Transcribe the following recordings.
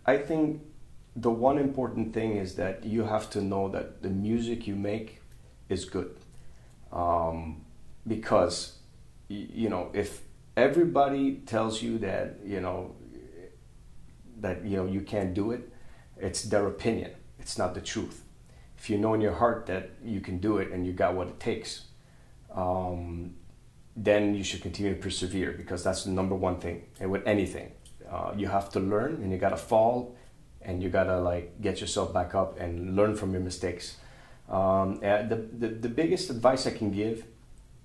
I think the one important thing is that you have to know that the music you make is good. Because, you know, if everybody tells you that, you can't do it, it's their opinion. It's not the truth. If you know in your heart that you can do it and you got what it takes, then you should continue to persevere, because that's the number one thing. And with anything, you have to learn, and you got to fall, and you got to like get yourself back up and learn from your mistakes. The biggest advice I can give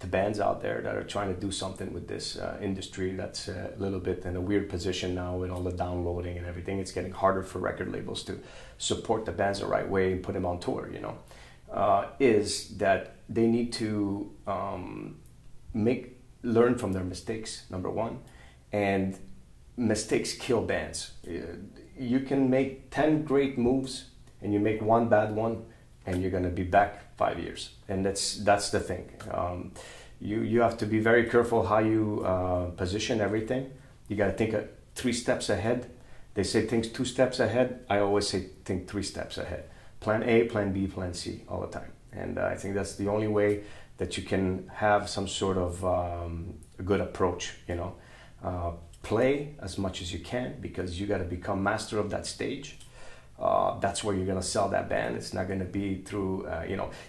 to bands out there that are trying to do something with this industry that's a little bit in a weird position now with all the downloading and everything. It's getting harder for record labels to support the bands the right way and put them on tour, is that they need to learn from their mistakes, number one, and mistakes kill bands. You can make 10 great moves and you make one bad one, and you're going to be back 5 years. And that's the thing. You have to be very careful how you position everything. You got to think 3 steps ahead. They say think 2 steps ahead. I always say think 3 steps ahead. Plan A, plan B, plan C all the time. And I think that's the only way that you can have some sort of a good approach, play as much as you can, because you got to become master of that stage. That's where you're going to sell that band. It's not going to be through,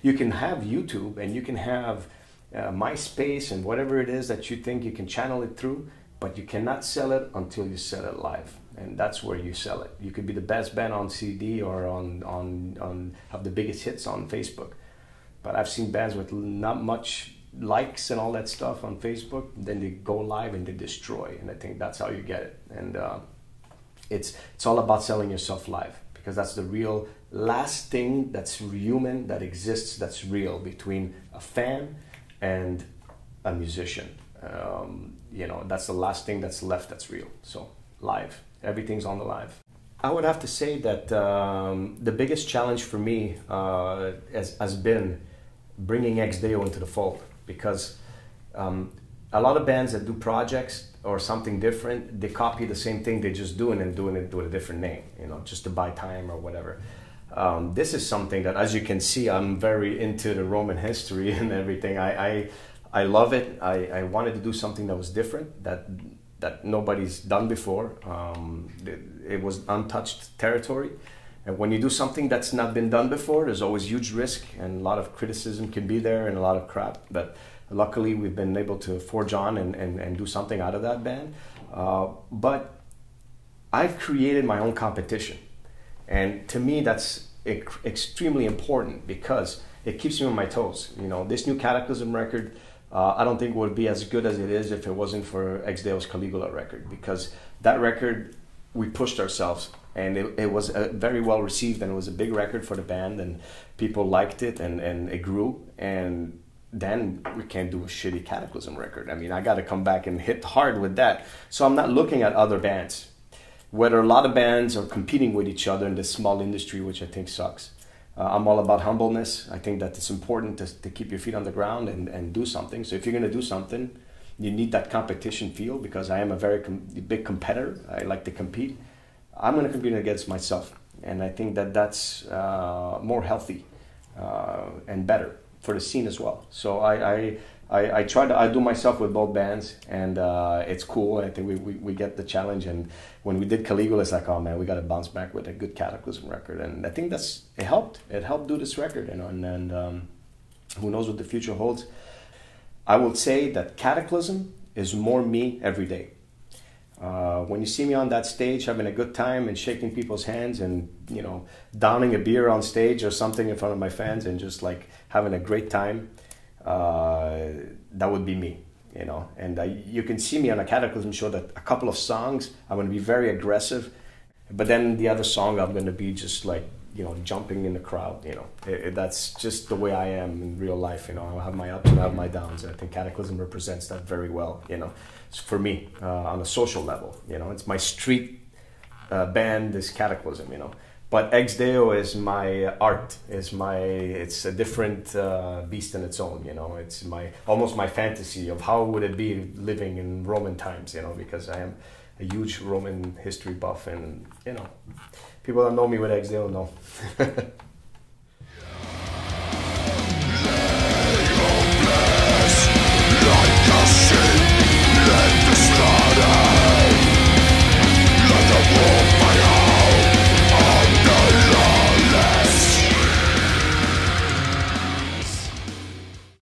you can have YouTube and you can have MySpace and whatever it is that you think you can channel it through, but you cannot sell it until you sell it live. And that's where you sell it. You could be the best band on CD or on have the biggest hits on Facebook. But I've seen bands with not much likes and all that stuff on Facebook, then they go live and they destroy. And I think that's how you get it. And it's all about selling yourself live, because that's the real last thing that's human, that exists, that's real between a fan and a musician. That's the last thing that's left that's real. So live, everything's on the live. I would have to say that the biggest challenge for me has been bringing Ex Deo into the fold, because a lot of bands that do projects or something different, they copy the same thing they're just doing and doing it with a different name, just to buy time or whatever. This is something that, as you can see, I'm very into the Roman history and everything. I love it. I wanted to do something that was different, that nobody's done before. It was untouched territory. And when you do something that's not been done before, there's always huge risk, and a lot of criticism can be there and a lot of crap. But luckily, we've been able to forge on and do something out of that band. But I've created my own competition. And to me, that's extremely important, because it keeps me on my toes. This new Kataklysm record, I don't think would be as good as it is if it wasn't for Ex Deo's Caligula record, because that record, we pushed ourselves, and it was very well received, and it was a big record for the band, and people liked it, and it grew. And then we can't do a shitty Kataklysm record. I mean, I got to come back and hit hard with that. So I'm not looking at other bands, whether a lot of bands are competing with each other in this small industry, which I think sucks. I'm all about humbleness. I think that it's important to keep your feet on the ground and do something. So if you're going to do something, you need that competition feel, because I am a very big competitor. I like to compete. I'm going to compete against myself. And I think that that's more healthy and better for the scene as well. So I do myself with both bands, and it's cool. I think we get the challenge, and when we did Caligula, it's like, oh man, we got to bounce back with a good Kataklysm record, and I think it helped do this record, and who knows what the future holds. I would say that Kataklysm is more me every day. When you see me on that stage having a good time and shaking people's hands and downing a beer on stage or something in front of my fans and just like having a great time, that would be me, and you can see me on a Kataklysm show that a couple of songs I'm going to be very aggressive, but then the other song I'm going to be just like jumping in the crowd. That's just the way I am in real life. I'll have my ups and I have my downs, and I think Kataklysm represents that very well. For me, on a social level, it's my street band, this Kataklysm, But Ex Deo is my art. It's a different beast in its own. It's almost my fantasy of how would it be living in Roman times. Because I am a huge Roman history buff, and you know, people that know me with Ex Deo know.